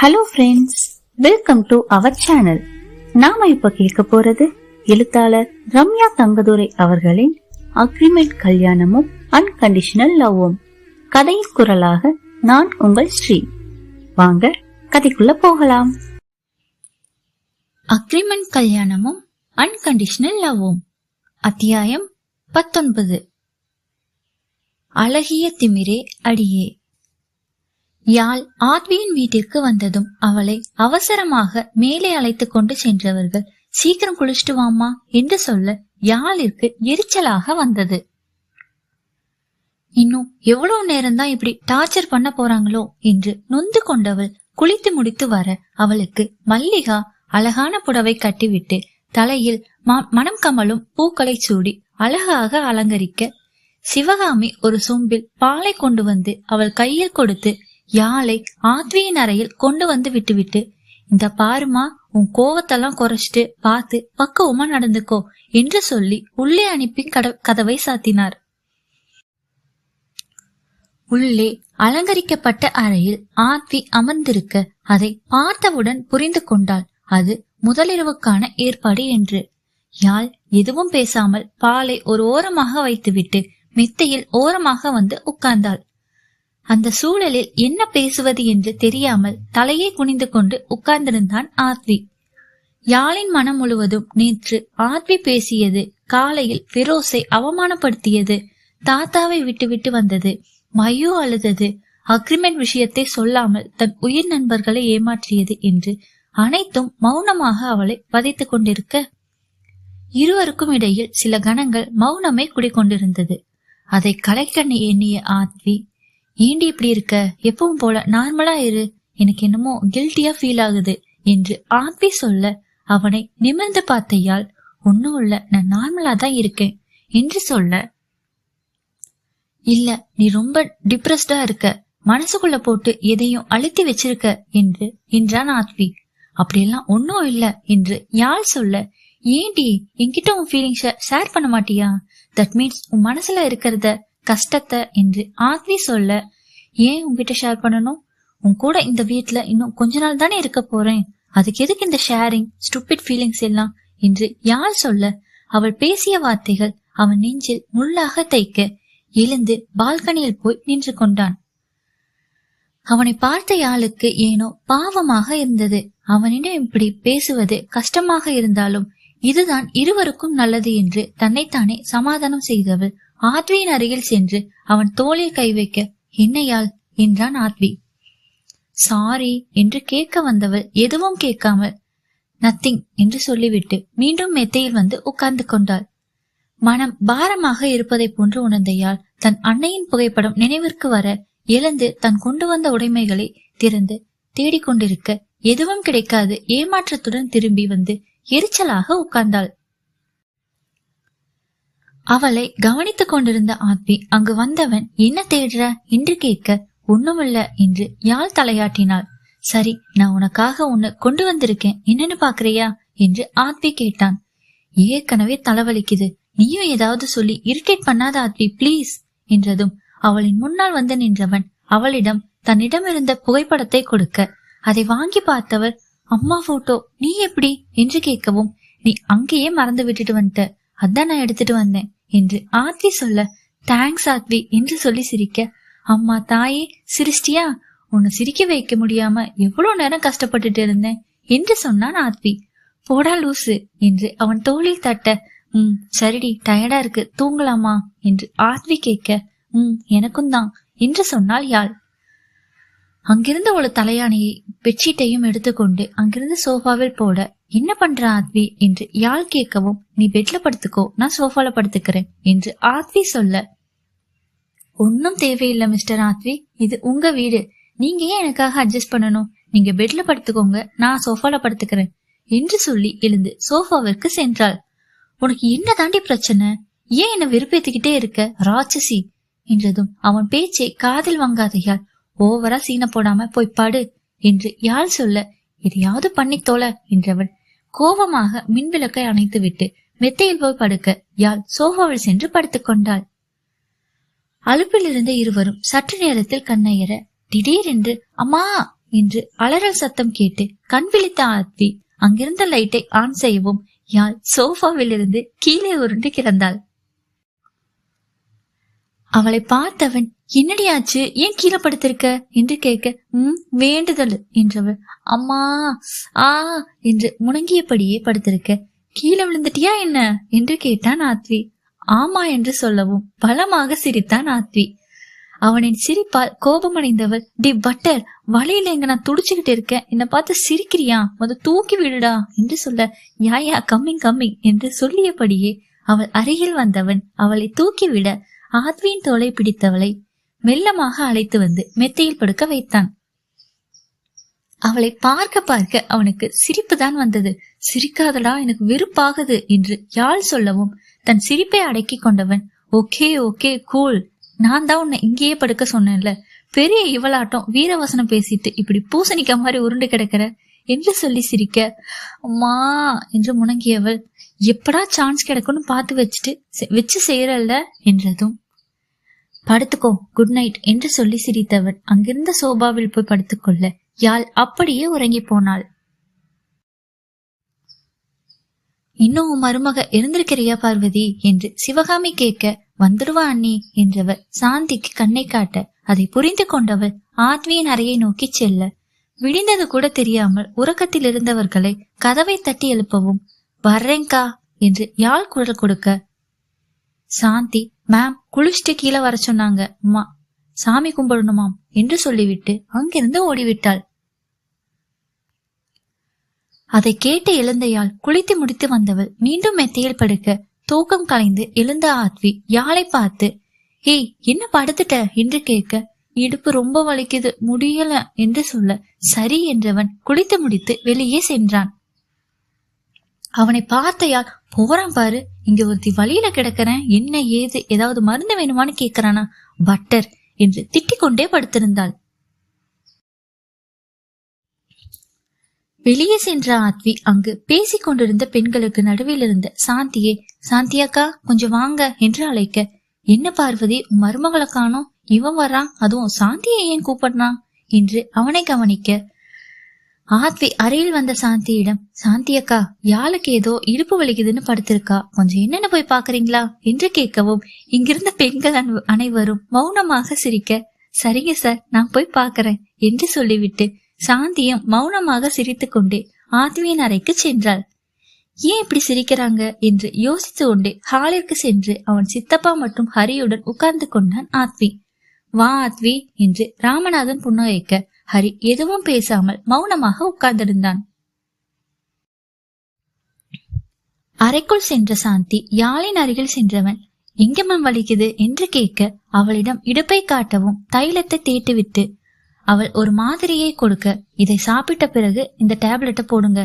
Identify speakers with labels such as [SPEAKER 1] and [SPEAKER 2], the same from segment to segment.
[SPEAKER 1] Hello friends, welcome to our channel. நாம இப்ப கேட்க போறது எழுத்தாளர் ரம்யா தங்கதுரை அவர்களின் அக்ரிமெண்ட் கல்யாணமும் அன்கண்டிஷனல் லவ்வும். கதையின் குரலாக நான் உங்கள் ஸ்ரீ. வாங்க கதைக்குள்ள போகலாம்.
[SPEAKER 2] அக்ரிமெண்ட் கல்யாணமும் அன்கண்டிஷனல் லவ்வும். அத்தியாயம் 19. அழகிய திமிரே அடியே. யாழ் ஆத்வியின் வீட்டிற்கு வந்ததும் அவளை அவசரமாக மேலே அழைத்து கொண்டு சென்றவர்கள் சீக்கிரம் குளிச்சுட்டு வாமா என்று சொல்ல யாழிற்கு எரிச்சலாக வந்தது. இன்னும் எவ்வளவு நேரம்தான் இப்படி டார்ச்சர் பண்ண போறாங்களோ என்று நொந்து கொண்டவள் குளித்து முடித்து வர அவளுக்கு மல்லிகா அழகான புடவை கட்டிவிட்டு தலையில் மனம் கமலும் பூக்களை சூடி அழகாக அலங்கரிக்க சிவகாமி ஒரு சொம்பில் பாலை கொண்டு வந்து அவள் கையில் கொடுத்து யாழை ஆத்வியின் அறையில் கொண்டு வந்து விட்டுவிட்டு, இந்த பாருமா, உன் கோவத்தெல்லாம் குறைச்சிட்டு பார்த்து பக்குவமா நடந்துக்கோ என்று சொல்லி உள்ளே அனுப்பி கதவை சாத்தினார். உள்ளே அலங்கரிக்கப்பட்ட அறையில் ஆத்வி அமர்ந்திருக்க அதை பார்த்தவுடன் புரிந்து கொண்டாள் அது முதலிரவுக்கான ஏற்பாடு என்று. யாழ் எதுவும் பேசாமல் பாலை ஒரு ஓரமாக வைத்துவிட்டு மெத்தையில் ஓரமாக வந்து உட்கார்ந்தாள். அந்த சூழலில் என்ன பேசுவது என்று தெரியாமல் தலையை குனிந்து கொண்டு உட்கார்ந்திருந்தான் ஆத்வி. யாழின் மனம் முழுவதும் நேற்று ஆத்வி பேசியது, காலையில் பெரோஸை அவமானப்படுத்தியது, தாத்தாவை விட்டு வந்தது, மையோ அழுதது, அக்ரிமெண்ட் விஷயத்தை சொல்லாமல் தன் உயிர் நண்பர்களை ஏமாற்றியது என்று அனைத்தும் மௌனமாக அவளை வதைத்துக் கொண்டிருக்க, இருவருக்கும் இடையில் சில கணங்கள் மௌனமே குடிக்கொண்டிருந்தது. அதை கலைக்க எண்ணிய ஆத்வி, ஏண்டி இப்படி இருக்க, எப்பவும் போல நார்மலா இரு, எனக்கு என்னமோ கில்ட்டியா ஃபீல் ஆகுது என்று ஆத்வி சொல்ல, அவனை நிமிர்ந்து பார்த்தையால், ஒன்னும் இல்ல, நான் நார்மலா தான் இருக்கேன் என்று சொல்ல, இல்ல நீ ரொம்ப டிப்ரெஸ்டா இருக்க, மனசுக்குள்ள போட்டு எதையும் அழுத்தி வச்சிருக்க என்றான் ஆத்வி. அப்படியெல்லாம் ஒன்னும் இல்ல என்று யாழ் சொல்ல, ஏண்டி என்கிட்ட உன் ஃபீலிங்ஸ ஷேர் பண்ண மாட்டியா, தட் மீன்ஸ் உன் மனசுல இருக்கிறத கஷ்டத்தை என்று ஆத்வி சொல்ல, ஏன் உன்கிட்ட ஷேர் பண்ணணும், உன் கூட இந்த வீட்டுல இன்னும் கொஞ்ச நாள் தானே இருக்க போறேன், அதுக்கு எதுக்கு இந்த ஷேரிங் ஸ்டூபிட் ஃபீலிங்ஸ் எல்லாம் என்று யாழ் சொல்ல, அவள் பேசிய வார்த்தைகள் அவன் நெஞ்சில் முள்ளாக தைக்க எழுந்து பால்கனியில் போய் நின்று கொண்டான். அவனை பார்த்த யாழுக்கு ஏனோ பாவமாக இருந்தது. அவனிடம் இப்படி பேசுவது கஷ்டமாக இருந்தாலும் இதுதான் இருவருக்கும் நல்லது என்று தன்னைத்தானே சமாதானம் செய்தவள் ஆத்வியின் அருகில் சென்று அவன் தோளில் கை வைக்க, என்னையாள் என்றான் ஆத்வி. சாரி என்று கேட்க வந்தவள் எதுவும் கேட்காமல் நத்திங் என்று சொல்லிவிட்டு மீண்டும் மெத்தையில் வந்து உட்கார்ந்து கொண்டாள். மனம் பாரமாக இருப்பதை போன்று உணர்ந்தையால் தன் அன்னையின் புகைப்படம் நினைவிற்கு வர எழுந்து தன் கொண்டு வந்த உடைமைகளை திறந்து தேடிக்கொண்டிருக்க, எதுவும் கிடைக்காது ஏமாற்றத்துடன் திரும்பி வந்து எரிச்சலாக உட்கார்ந்தாள். அவளை கவனித்துக் கொண்டிருந்த ஆத்வி அங்கு வந்தவன் என்ன தேடுற என்று கேட்க, ஒண்ணுமில்ல என்று யாழ் தலையாட்டினாள். சரி, நான் உனக்காக ஒண்ணு கொண்டு வந்திருக்கேன், என்னன்னு பாக்குறியா என்று ஆத்வி கேட்டான். ஏற்கனவே தலைவலிக்குது, நீயும் ஏதாவது சொல்லி இரிட்டேட் பண்ணாத ஆத்வி பிளீஸ் என்றதும் அவளின் முன்னால் வந்து நின்றவன் அவளிடம் தன்னிடம் இருந்த புகைப்படத்தை கொடுக்க, அதை வாங்கி பார்த்தவர், அம்மா போட்டோ, நீ எப்படி என்று கேட்கவும், நீ அங்கேயே மறந்து விட்டுட்டு வந்துட்ட, அதான் நான் எடுத்துட்டு வந்தேன் என்று ஆத்வி சொல்ல, தேங்க்ஸ் ஆத்வி என்று சொல்லி சிரிக்க, அம்மா தாயே சிரிச்சிட்டியா, உன்னை சிரிக்க வைக்க முடியாம எவ்வளவு நேரம் கஷ்டப்பட்டுட்டு இருந்தேன் என்று சொன்னான் ஆத்வி. போடா லூசு என்று அவன் தோளில் தட்ட, சரிடி, டயர்டா இருக்கு, தூங்கலாமா என்று ஆத்வி கேட்க, எனக்கும் தான் என்று சொன்னாள் யாழ். அங்கிருந்து ஒரு தலையாணியை பெட்ஷீட்டையும் எடுத்துக்கொண்டு அங்கிருந்து சோஃபாவில் போட, என்ன பண்ற ஆத்வி என்று யாழ் கேட்கவும், நீ பெட்ல படுத்துக்கோ, நான் சோஃபால படுத்துக்கிறேன் என்று ஆத்வி சொல்ல, ஒன்னும் தேவையில்லை மிஸ்டர் ஆத்வி, இது உங்க வீடு, நீங்க ஏன் எனக்காக அட்ஜஸ்ட் பண்ணணும், நீங்க பெட்ல படுத்துக்கோங்க, நான் சோஃபால படுத்துக்கிறேன் என்று சொல்லி எழுந்து சோஃபாவிற்கு சென்றாள். உனக்கு என்ன தாண்டி பிரச்சனை, ஏன் என்ன வெறுப்பேத்திக்கிட்டே இருக்க ராட்சசி என்றதும் அவன் பேச்சை காதில் வாங்காதையால், ஓவரா சீன போடாம போய் பாடு என்று யாழ் சொல்ல, எதையாவது பண்ணித்தோல என்றவள் கோபமாக மின்விளக்கை அணைத்து விட்டு மெத்தையில் போய் படுக்க யாழ் சோஃபாவில் சென்று படுத்துக் கொண்டாள். அலுப்பில் இருந்த இருவரும் சற்று நேரத்தில் கண்ணையற, திடீரென்று அம்மா என்று அலறல் சத்தம் கேட்டு கண் விழித்த ஆத்வி அங்கிருந்த லைட்டை ஆன் செய்யவும் யாழ் சோஃபாவில் இருந்து கீழே உருண்டு கிடந்தாள். அவளை பார்த்தவன் என்னடி ஆச்சு, ஏன் கீழே படுத்திருக்க என்று கேட்க வேண்டுதல் என்றவள் அம்மா ஆ என்று முணங்கியபடியே படுத்திருக்க. கீழே விழுந்துட்டியா என்ன என்று கேட்டான் ஆத்வி. ஆமா என்று சொல்லவும் பலமாக சிரித்தான் ஆத்வி. அவனின் சிரிப்பால் கோபமடைந்தவள் டி பட்டர், வழியில எங்க நான் துடிச்சுக்கிட்டு இருக்கேன், என்னை பார்த்து சிரிக்கிறியா, முத தூக்கி விடுடா என்று சொல்ல யாயா கம்மிங் கம்மிங் என்று சொல்லியபடியே அவள் அருகில் வந்தவன் அவளை தூக்கிவிட ஆத்வியின் தோளை பிடித்தவளை மெல்லமாக அழைத்து வந்து மெத்தையில் படுக்க வைத்தான். அவளை பார்க்க பார்க்க அவனுக்கு சிரிப்பு தான் வந்தது. சிரிக்காதடா, எனக்கு வெறுப்பாகுது என்று யாழ் சொல்லவும் தன் சிரிப்பை அடக்கி கொண்டவன் ஓகே ஓகே கூல், நான் தான் உன்னை இங்கேயே படுக்க சொன்னேன்ல, பெரிய இவளாட்டம் வீரவசனம் பேசிட்டு இப்படி பூசணிக்க மாதிரி உருண்டு கிடக்கிற என்று சொல்லி சிரிக்க அம்மா என்று முணங்கியவள் எப்படா சான்ஸ் கிடைக்கும்னு பார்த்து வச்சு செய்யறல்ல என்றதும் படுத்துக்கோ குட் நைட் என்று சொல்லி சிரித்தவன் அங்கிருந்த சோபாவில் போய் படுத்துக்கொள்ள யாழ் அப்படியே உறங்கி போனாள். இன்னும் உன் மருமக இருந்திருக்கிறியா பார்வதி என்று சிவகாமி கேட்க வந்துடுவா அண்ணி என்றவர் சாந்திக்கு கண்ணை காட்ட அதை புரிந்து கொண்டவள் ஆத்வியின் அறையை நோக்கி செல்ல விடிந்தது கூட தெரியாமல் உறக்கத்தில் இருந்தவர்களை கதவை தட்டி எழுப்பவும் வர்றேங்கா என்று யாழ் குரல் கொடுக்க சாந்தி மேம் குளிச்சுட்டு கீழே வர சொன்னாங்க, அம்மா சாமி கும்பிடணுமாம் என்று சொல்லிவிட்டு அங்கிருந்து ஓடிவிட்டாள். அதை கேட்டு எழுந்த யாழ் குளித்து முடித்து வந்தவள் மீண்டும் மெத்தையில் படுக்க தூக்கம் கலைந்து எழுந்த ஆத்வி யாழை பார்த்து ஏய் என்ன படுத்துட்ட என்று கேட்க இடுப்பு ரொம்ப வலிக்குது முடியல என்று சொல்ல சரி என்றவன் குளித்து முடித்து வெளியே சென்றான். அவனை பார்த்தையால் போறான் பாரு, இங்க ஒருத்தி வழியில கிடக்கிறேன், என்ன ஏது ஏதாவது மருந்து வேணுமான்னு கேக்குறானா பட்டர் என்று திட்டிக் கொண்டே படுத்திருந்தாள். வெளியே சென்ற ஆத்வி அங்கு பேசிக் கொண்டிருந்த பெண்களுக்கு நடுவில் இருந்த சாந்தியே சாந்தியாக்கா கொஞ்சம் வாங்க என்று அழைக்க என்ன பார்வதி உன் மருமகளை காணோம், இவன் வரான், அதுவும் சாந்தியை ஏன் கூப்பிடுறான் என்று அவனை கவனிக்க ஆத்வி அறையில் வந்த சாந்தியிடம் சாந்தியக்கா யாழுக்கு ஏதோ இடுப்பு வலிக்குதுன்னு படுத்திருக்கா, கொஞ்சம் என்னன்னு போய் பாக்குறீங்களா என்று கேட்கவும் இங்கிருந்த பெண்கள் அனைவரும் மௌனமாக சிரிக்க சரிங்க சார் நான் போய் பாக்குறேன் என்று சொல்லிவிட்டு சாந்தியும் மௌனமாக சிரித்து கொண்டே ஆத்வியின் அறைக்கு சென்றாள். ஏன் இப்படி சிரிக்கிறாங்க என்று யோசித்து கொண்டே ஹாலிற்கு சென்று அவன் சித்தப்பா மற்றும் ஹரியுடன் உட்கார்ந்து கொண்டான் ஆத்வி. வா ஆத்வி என்று ராமநாதன் புன்னகைக்க ஹரி எதுவும் பேசாமல் மௌனமாக உட்கார்ந்திருந்தான். அறைக்குள் சென்ற சாந்தி யாழின் அருகில் சென்றவன் எங்கேம்மா வலிக்குது என்று கேட்க அவளிடம் இடுப்பை காட்டவும் தைலத்தை தேய்த்துவிட்டு அவள் ஒரு மாதிரியை கொடுக்க இதை சாப்பிட்ட பிறகு இந்த டேப்லெட்டை போடுங்க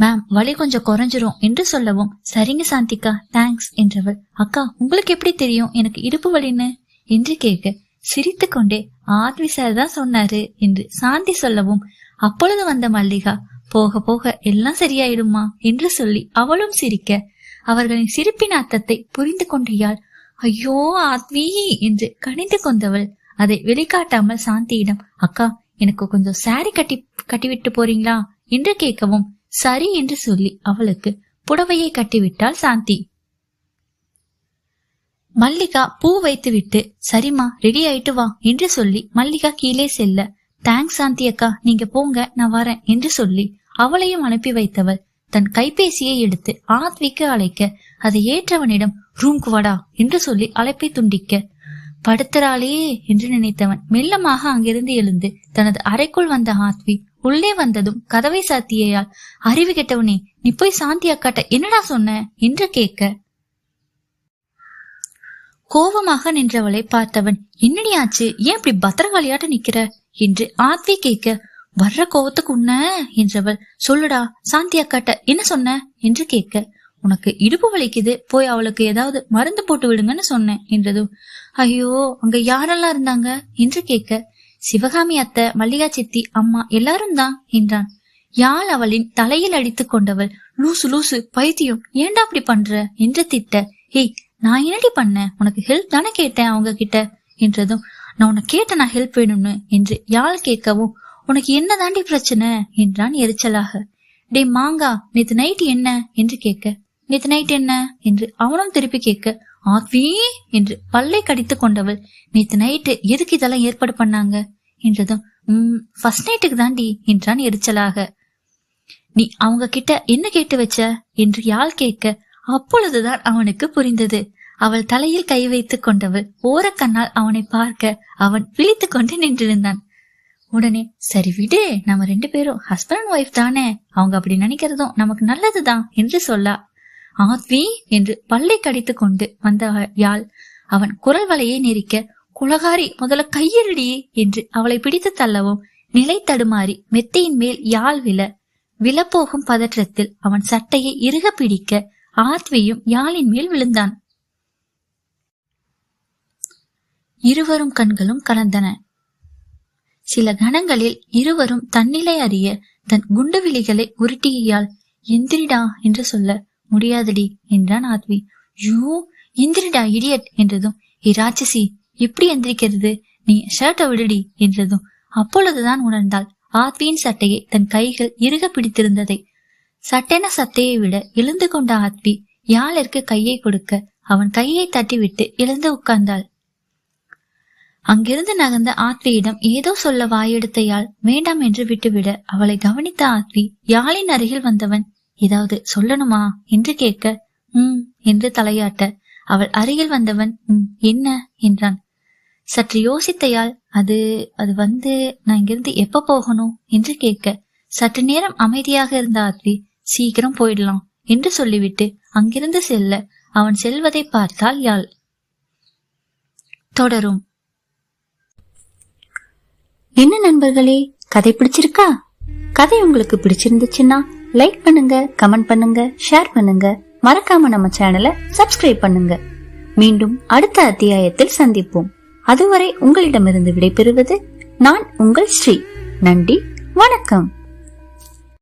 [SPEAKER 2] மேம், வலி கொஞ்சம் குறைஞ்சிரும் என்று சொல்லவும் சரிங்க சாந்திக்கா தேங்க்ஸ் என்றவள் அக்கா உங்களுக்கு எப்படி தெரியும் எனக்கு இடுப்பு வலின்னு என்று கேட்க சிரித்து கொண்டே ஆத்வி சார் தான் சொன்னாரு என்று சாந்தி சொல்லவும் அப்பொழுது வந்த மல்லிகா போக போக எல்லாம் சரியாயிடுமா என்று சொல்லி அவளும் சிரிக்க அவர்களின் சிரிப்பின் அர்த்தத்தை புரிந்து கொண்டியாள். ஐயோ ஆத்வி என்று கணிந்து கொண்டவள் அதை வெளிக்காட்டாமல் சாந்தியிடம் அக்கா எனக்கு கொஞ்சம் சாரி கட்டிவிட்டு போறீங்களா என்று கேட்கவும் சரி என்று சொல்லி அவளுக்கு புடவையை கட்டிவிட்டாள் சாந்தி. மல்லிகா பூ வைத்து விட்டு சரிம்மா ரெடி ஆயிட்டு வா என்று சொல்லி மல்லிகா கீழே செல்ல தேங்க்ஸ் சாந்தி அக்கா நீங்க போங்க நான் வரேன் என்று சொல்லி அவளையும் அனுப்பி வைத்தவள் தன் கைபேசியை எடுத்து ஆத்விக்கு அழைக்க அதை ஏற்றவனிடம் ரூம்க்கு வாடா என்று சொல்லி அழைப்பை துண்டிக்க படுத்துறாளே என்று நினைத்தவன் மெல்லமாக அங்கிருந்து எழுந்து தனது அறைக்குள் வந்த ஆத்வி உள்ளே வந்ததும் கதவை சாத்தியால் அறிவு கெட்டவனே நீ போய் சாந்தி அக்காட்ட என்னடா சொன்ன என்று கேட்க கோபமாக நின்றவளை பார்த்தவன் என்னடி ஆச்சு, ஏன் இப்படி பத்திரகாளியாட்ட நிக்கிற என்று ஆத்வி கேட்க வர்ற கோவத்துக்கு உன்ன என்றவள் சொல்லுடா சாந்தி அக்காட்ட என்ன சொன்ன என்று கேட்க உனக்கு இடுப்பு வலிக்குது போய் அவளுக்கு ஏதாவது மருந்து போட்டு விடுங்கன்னு சொன்னேன் என்றதும் ஐயோ அங்க யாரெல்லாம் இருந்தாங்க என்று கேட்க சிவகாமி அத்தை மல்லிகா சித்தி அம்மா எல்லாரும் தான் என்றான். யாழ் அவளின் தலையில் அடித்து கொண்டவள் லூசு லூசு பைத்தியம் ஏண்டா அப்படி பண்ற என்று திட்ட ஏய் நான் என்னடி பண்ண உனக்கு ஹெல்ப் தானே கேட்டேன் அவங்க கிட்ட என்றதும் நான் உனக்கு கேட்ட நான் ஹெல்ப் வேணும்னு என்று யாழ் கேட்கவும் உனக்கு என்ன தாண்டி பிரச்சனை என்றான் எரிச்சலாக. டே மாங்கா, நேத்து நைட் என்ன என்று கேட்க, நேத்து நைட் என்ன என்று அவனும் திருப்பி கேட்க, ஆத்வி என்று பல்லை கடித்து கொண்டவள், நேத்து நைட்டு எதுக்கு இதெல்லாம் ஏற்பாடு பண்ணாங்க என்றதும் ஃபர்ஸ்ட் நைட்டுக்கு தாண்டி என்றான் எரிச்சலாக. நீ அவங்க கிட்ட என்ன கேட்டு வச்ச என்று யாழ் கேட்க, அப்பொழுதுதான் அவனுக்கு புரிந்தது. அவள் தலையில் கை வைத்துக் கொண்டவள் ஓரக்கண்ணால் அவனை பார்க்க அவன் விழித்து கொண்டு நின்றிருந்தான். உடனே, சரி விடு, நம்ம 2 பேரும் ஹஸ்பண்ட் அண்ட் ஒய்ஃப் தானே, அவங்க அப்படி நினைக்கிறதும் நமக்கு நல்லதுதான் என்று சொல்லா. ஆத்வி என்று பல்லை கடித்து கொண்டு வந்த யாழ் அவன் குரல் வலையை நெரிக்க, குலகாரி முதல்ல கையெழுடி என்று அவளை பிடித்து தள்ளவும் நிலை தடுமாறி மெத்தையின் மேல் யாழ் விழப்போகும் பதற்றத்தில் அவன் சட்டையை இறுக பிடிக்க ஆத்வியும் யாழின் மேல் விழுந்தான். இருவரும் கண்களும் கலந்தன. சில கணங்களில் இருவரும் தன்னிலை அறிய தன் குண்டு விழிகளை உருட்டியால் எந்திரிடா என்று சொல்ல, முடியாதடி என்றான் ஆத்வி. யூ எந்திரிடா இடியட் என்றதும், ராட்சசி எப்படி எந்திரிக்கிறது, நீ ஷர்ட்டை விடுடி என்றதும் அப்பொழுதுதான் உணர்ந்தாள் ஆத்வியின் சட்டையை தன் கைகள் இறுக பிடித்திருந்ததை. சட்டென சட்டையை விட எழுந்து கொண்ட ஆத்வி யாழிற்கு கையை கொடுக்க அவன் கையை தட்டிவிட்டு எழுந்து உட்கார்ந்தாள். அங்கிருந்து நகர்ந்த ஆத்வியிடம் ஏதோ சொல்ல வாயெடுத்த யாழ் வேண்டாம் என்று விட்டுவிட அவளை கவனித்த ஆத்வி யாழின் அருகில் வந்தவன், ஏதாவது சொல்லணுமா என்று கேட்க என்று தலையாட்ட அவள் அருகில் வந்தவன் என்ன என்றான். சற்று யோசித்த யாழ், அது வந்து நான் இங்கிருந்து எப்ப போகணும் என்று கேட்க சற்று நேரம் அமைதியாக இருந்த ஆத்வி, சீக்கிரம் போயிடலாம் என்று சொல்லிவிட்டு அங்கிருந்து செல்ல அவன் செல்வதை பார்த்தாள் யாழ். தொடரும்.
[SPEAKER 1] என்ன நண்பர்களே, கதை பிடிச்சிருக்கா? கதை உங்களுக்கு பிடிச்சிருந்துச்சுன்னா லைக் பண்ணுங்க, கமெண்ட் பண்ணுங்க, ஷேர் பண்ணுங்க, மறக்காம நம்ம சேனலை சப்ஸ்கிரைப் பண்ணுங்க. மீண்டும் அடுத்த அத்தியாயத்தில் சந்திப்போம். அதுவரை உங்களிடமிருந்து விடைபெறுவது நான் உங்கள் ஸ்ரீ. நன்றி, வணக்கம்.